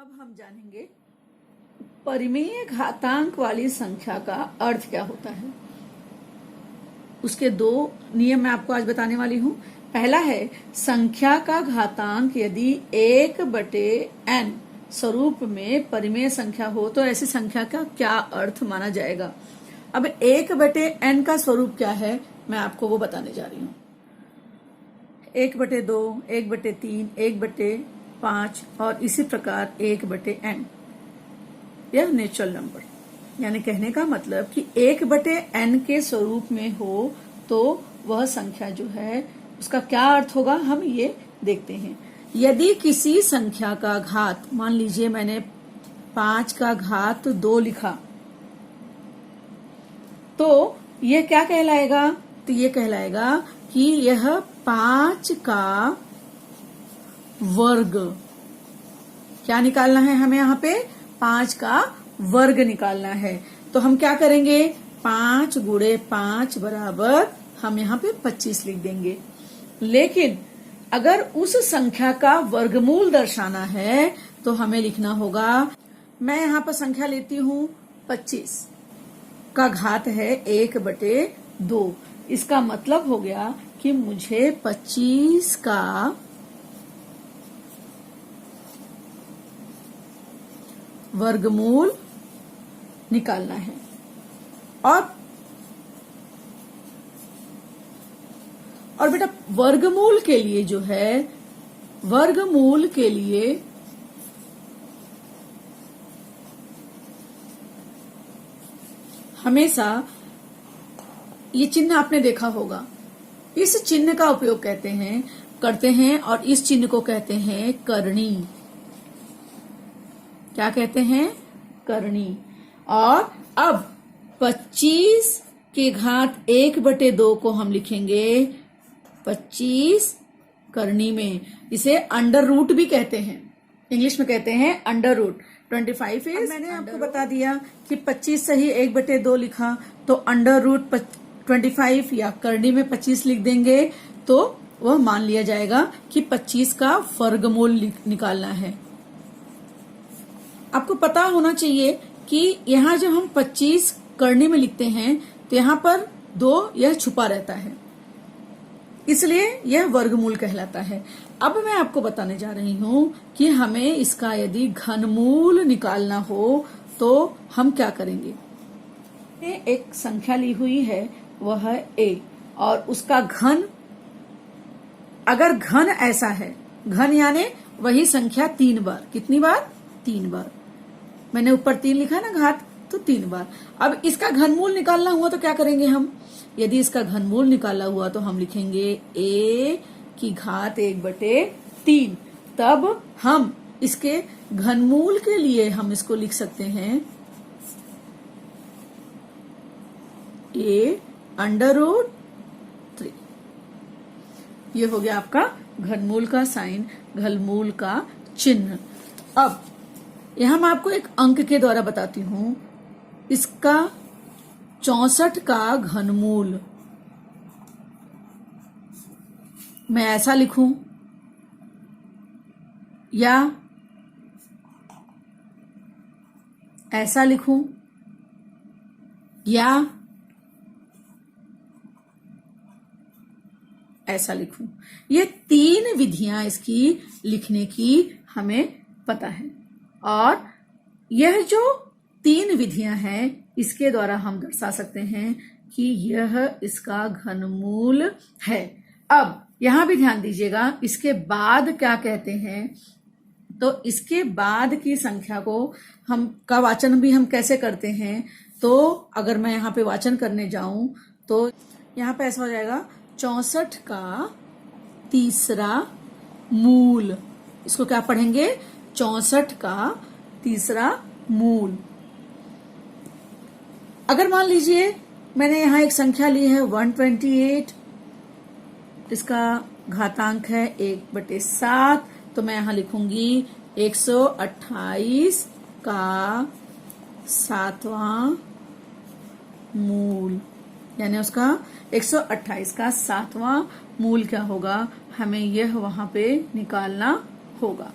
अब हम जानेंगे परिमेय घातांक वाली संख्या का अर्थ क्या होता है। उसके दो नियम मैं आपको आज बताने वाली हूं। पहला है संख्या का घातांक यदि 1/n स्वरूप में परिमेय संख्या हो तो ऐसी संख्या का क्या अर्थ माना जाएगा। अब 1/n का स्वरूप क्या है मैं आपको वो बताने जा रही हूं। 1/2, 1/3, 1/5 और इसी प्रकार 1/n यह नेचुरल नंबर, यानी कहने का मतलब कि 1/n के स्वरूप में हो तो वह संख्या जो है उसका क्या अर्थ होगा हम ये देखते हैं। यदि किसी संख्या का घात, मान लीजिए मैंने 5 का घात 2 लिखा, तो यह क्या कहलाएगा, तो ये कहलाएगा कि यह 5 का वर्ग। क्या निकालना है हमें यहाँ पे, 5 का वर्ग निकालना है। तो हम क्या करेंगे, 5 × 5 बराबर हम यहाँ पे 25 लिख देंगे। लेकिन अगर उस संख्या का वर्गमूल दर्शाना है तो हमें लिखना होगा, मैं यहाँ पर संख्या लेती हूँ 25 का घात है 1/2। इसका मतलब हो गया कि मुझे 25 का वर्गमूल निकालना है। और बेटा वर्गमूल के लिए जो है, वर्गमूल के लिए हमेशा ये चिन्ह आपने देखा होगा, इस चिन्ह का उपयोग करते हैं और इस चिन्ह को कहते हैं करणी। क्या कहते हैं, करणी। और अब 25 के घात 1/2 को हम लिखेंगे 25 करणी में। इसे अंडर रूट भी कहते हैं, इंग्लिश में कहते हैं अंडर रूट। 25 इज, मैंने आपको बता दिया कि 25 से ही 1/2 लिखा तो अंडर रूट 25 या करणी में 25 लिख देंगे तो वह मान लिया जाएगा कि 25 का वर्गमूल निकालना है। आपको पता होना चाहिए कि यहाँ जब हम 25 करणी में लिखते हैं तो यहाँ पर 2 यह छुपा रहता है, इसलिए यह वर्गमूल कहलाता है। अब मैं आपको बताने जा रही हूं कि हमें इसका यदि घनमूल निकालना हो तो हम क्या करेंगे। एक संख्या ली हुई है वह है a और उसका घन, अगर घन ऐसा है, घन यानी वही संख्या 3 बार, कितनी बार, 3 बार। मैंने ऊपर 3 लिखा है ना घात, तो 3 बार। अब इसका घनमूल निकालना हुआ तो क्या करेंगे हम, यदि इसका घनमूल निकाला हुआ तो हम लिखेंगे a की घात 1/3। तब हम इसके घनमूल के लिए हम इसको लिख सकते हैं a√3। ये हो गया आपका घनमूल का साइन, घनमूल का चिन्ह। अब यहां मैं आपको एक अंक के द्वारा बताती हूं, इसका 64 का घनमूल मैं ऐसा लिखूं या ऐसा लिखूं या ऐसा लिखूं, ये 3 विधियां इसकी लिखने की हमें पता है। और यह जो 3 विधियां हैं इसके द्वारा हम दर्शा सकते हैं कि यह इसका घनमूल है। अब यहां भी ध्यान दीजिएगा, इसके बाद क्या कहते हैं, तो इसके बाद की संख्या को हम का वाचन भी हम कैसे करते हैं। तो अगर मैं यहाँ पे वाचन करने जाऊं तो यहाँ पे ऐसा हो जाएगा 64 का तीसरा मूल। इसको क्या पढ़ेंगे, 64 का तीसरा मूल। अगर मान लीजिए मैंने यहाँ एक संख्या ली है 128, इसका घातांक है 1/7, तो मैं यहाँ लिखूंगी 128 का 7वां मूल, यानी उसका 128 का 7वां मूल क्या होगा, हमें यह वहां पे निकालना होगा।